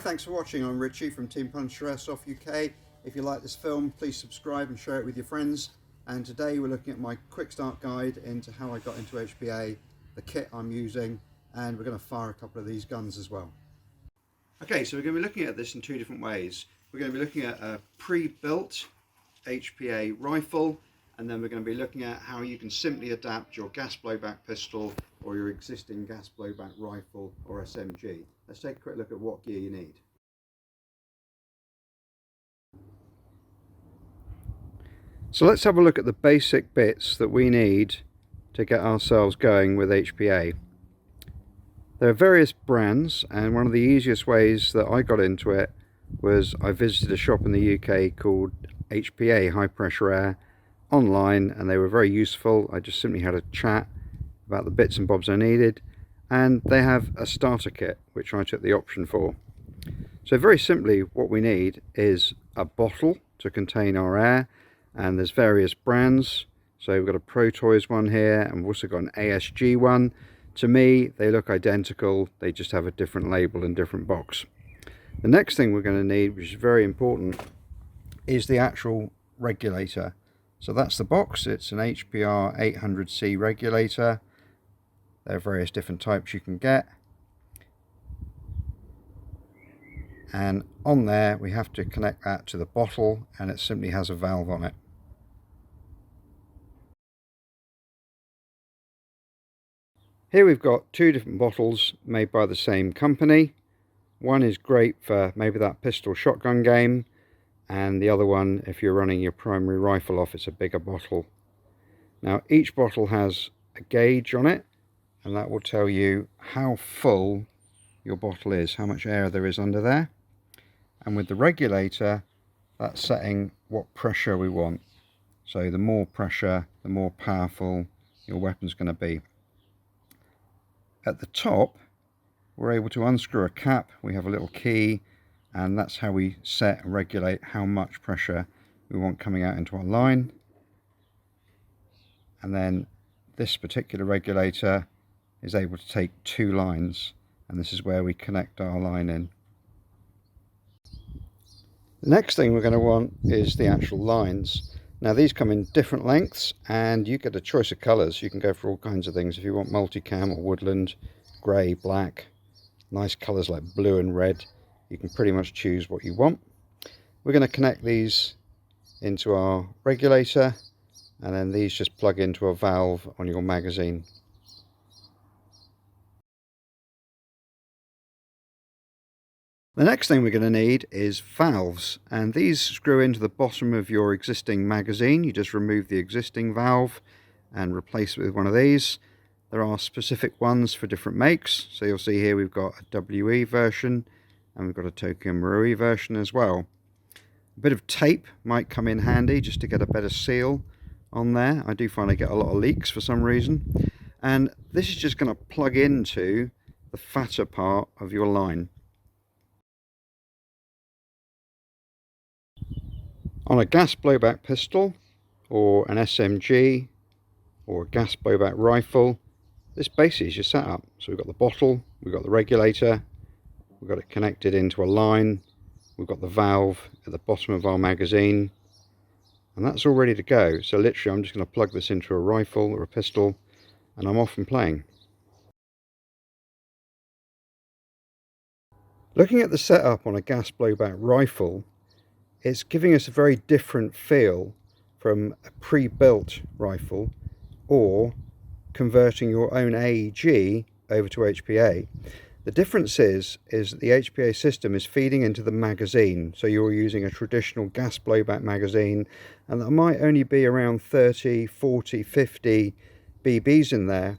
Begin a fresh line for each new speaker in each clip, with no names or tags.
thanks for watching. I'm Richie from Team Punisher Airsoft UK. If you like this film, please subscribe and share it with your friends. And today we're looking at my quick start guide into how I got into HPA, the kit I'm using, and we're going to fire a couple of these guns as well. Okay, so we're going to be looking at this in two different ways. We're going to be looking at a pre-built HPA rifle, and then we're going to be looking at how you can simply adapt your gas blowback pistol or your existing gas blowback rifle or SMG. Let's take a quick look at what gear you need. So let's have a look at the basic bits that we need to get ourselves going with HPA. There are various brands, and one of the easiest ways that I got into it was I visited a shop in the UK called HPA, High Pressure Air, online, and they were very useful. I just simply had a chat about the bits and bobs I needed, and they have a starter kit which I took the option for. So very simply what we need is a bottle to contain our air, and there's various brands. So we've got a Pro Toys one here, and we've also got an ASG one. To me they look identical, they just have a different label and different box. The next thing we're going to need, which is very important, is the actual regulator. So that's the box. It's an HPR 800C regulator. There are various different types you can get, and on there we have to connect that to the bottle, and it simply has a valve on it. Here we've got two different bottles made by the same company. One is great for maybe that pistol shotgun game, and the other one if you're running your primary rifle off, it's a bigger bottle. Now each bottle has a gauge on it, and that will tell you how full your bottle is, how much air there is under there. And with the regulator, that's setting what pressure we want. So the more pressure, the more powerful your weapon's going to be. At the top, we're able to unscrew a cap. We have a little key, and that's how we set and regulate how much pressure we want coming out into our line. And then this particular regulator is able to take two lines, and this is where we connect our line in. The next thing we're going to want is the actual lines. Now these come in different lengths, and you get a choice of colours. You can go for all kinds of things. If you want multicam or woodland, grey, black, nice colours like blue and red, you can pretty much choose what you want. We're going to connect these into our regulator, and then these just plug into a valve on your magazine. The next thing we're going to need is valves, and these screw into the bottom of your existing magazine. You just remove the existing valve and replace it with one of these. There are specific ones for different makes, so you'll see here we've got a WE version and we've got a Tokyo Marui version as well. A bit of tape might come in handy just to get a better seal on there. I do find I get a lot of leaks for some reason. And this is just going to plug into the fatter part of your line. On a gas blowback pistol or an SMG or a gas blowback rifle, this basically is your setup. So we've got the bottle, we've got the regulator, we've got it connected into a line, we've got the valve at the bottom of our magazine, and that's all ready to go. So literally I'm just going to plug this into a rifle or a pistol, and I'm off and playing. Looking at the setup on a gas blowback rifle, it's giving us a very different feel from a pre-built rifle or converting your own AEG over to HPA. The difference is that the HPA system is feeding into the magazine, so you're using a traditional gas blowback magazine, and that might only be around 30, 40, 50 BBs in there,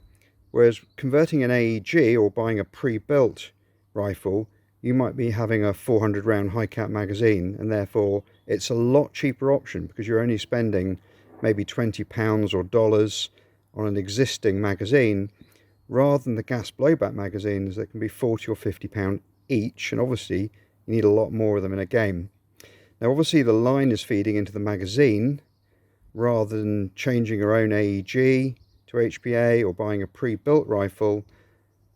whereas converting an AEG or buying a pre-built rifle, you might be having a 400 round high cap magazine, and therefore it's a lot cheaper option because you're only spending maybe £20 or dollars on an existing magazine, rather than the gas blowback magazines that can be £40 or £50 each, and obviously you need a lot more of them in a game. Now obviously the line is feeding into the magazine rather than changing your own AEG to HPA or buying a pre-built rifle.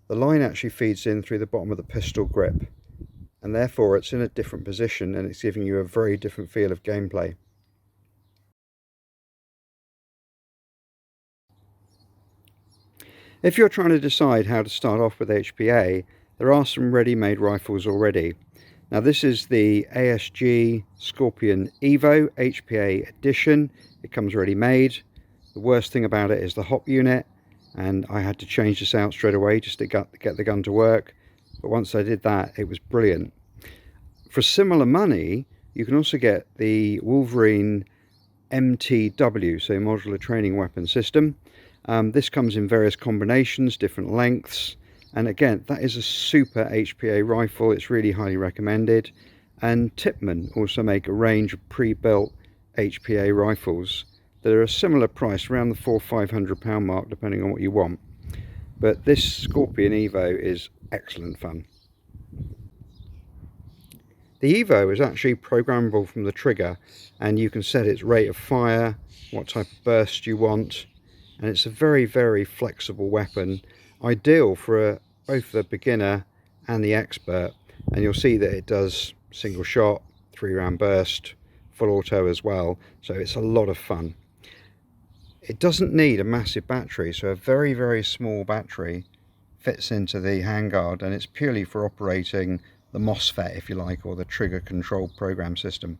The line actually feeds in through the bottom of the pistol grip. and therefore it's in a different position and it's giving you a very different feel of gameplay. If you're trying to decide how to start off with HPA, there are some ready-made rifles already. Now this is the ASG Scorpion Evo HPA edition. It comes ready-made. The worst thing about it is the hop unit, and I had to change this out straight away just to get the gun to work. But once I did that, it was brilliant. For similar money, you can also get the Wolverine MTW, so Modular Training Weapon System. This comes in various combinations, different lengths, and again, that is a super HPA rifle. It's really highly recommended. And Tipman also make a range of pre-built HPA rifles that are a similar price, around the £400–500 mark, depending on what you want. But this Scorpion Evo is excellent fun. The Evo is actually programmable from the trigger, and you can set its rate of fire, what type of burst you want, and it's a very, very flexible weapon, ideal for both the beginner and the expert. And you'll see that it does single shot, 3-round burst, full auto as well, so it's a lot of fun. It doesn't need a massive battery, so a very, very small battery fits into the handguard, and it's purely for operating the MOSFET, if you like, or the trigger control program system.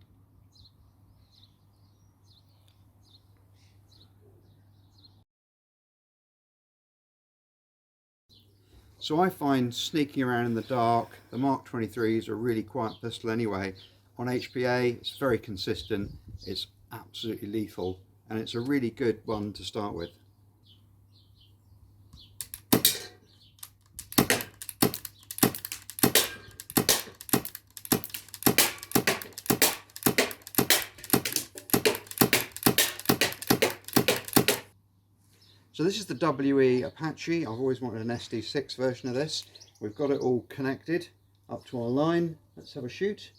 So I find sneaking around in the dark, the Mark 23s are a really quiet pistol anyway. On HPA, it's very consistent, it's absolutely lethal, and it's a really good one to start with. So this is the WE Apache. I've always wanted an SD6 version of this. We've got it all connected up to our line. Let's have a shoot.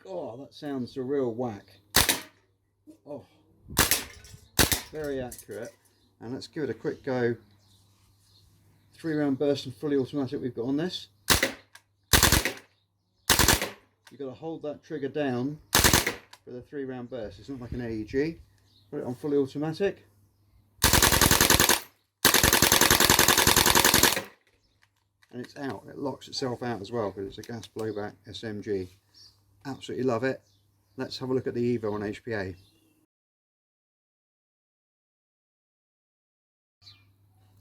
Oh, that sounds a real whack. Oh, very accurate. And let's give it a quick go. 3-round burst and fully automatic we've got on this. You've got to hold that trigger down for the 3-round burst. It's not like an AEG. Put it on fully automatic. And it's out. It locks itself out as well because it's a gas blowback SMG. Absolutely love it. Let's have a look at the Evo on HPA.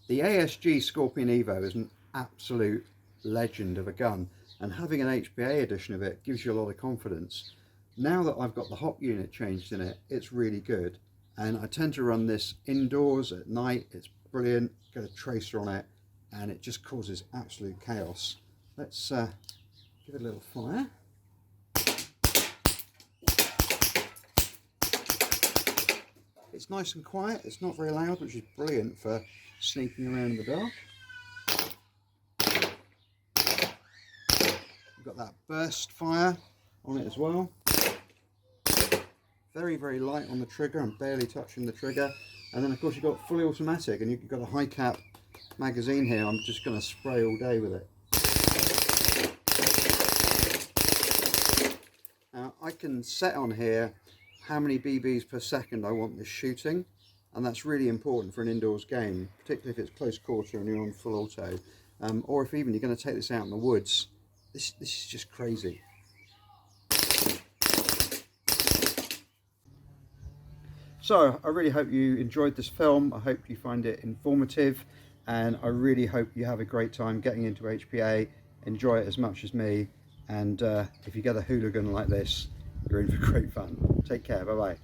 The ASG Scorpion Evo is an absolute legend of a gun, and having an HPA edition of it gives you a lot of confidence. Now that I've got the hop unit changed in it, it's really good, and I tend to run this indoors at night. It's brilliant. Get a tracer on it, and it just causes absolute chaos. Let's give it a little fire. It's nice and quiet, it's not very loud, which is brilliant for sneaking around in the dark. We've got that burst fire on it as well. Very, very light on the trigger, I'm barely touching the trigger. And then of course you've got fully automatic, and you've got a high cap magazine here. I'm just going to spray all day with it. Now I can set on here how many BBs per second I want this shooting, and that's really important for an indoors game, particularly if it's close quarter and you're on full auto, or if even you're going to take this out in the woods. This is just crazy. So I really hope you enjoyed this film. I hope you find it informative, and I really hope you have a great time getting into HPA. Enjoy it as much as me, and if you get a hooligan like this, you're in for great fun. Take care, bye bye.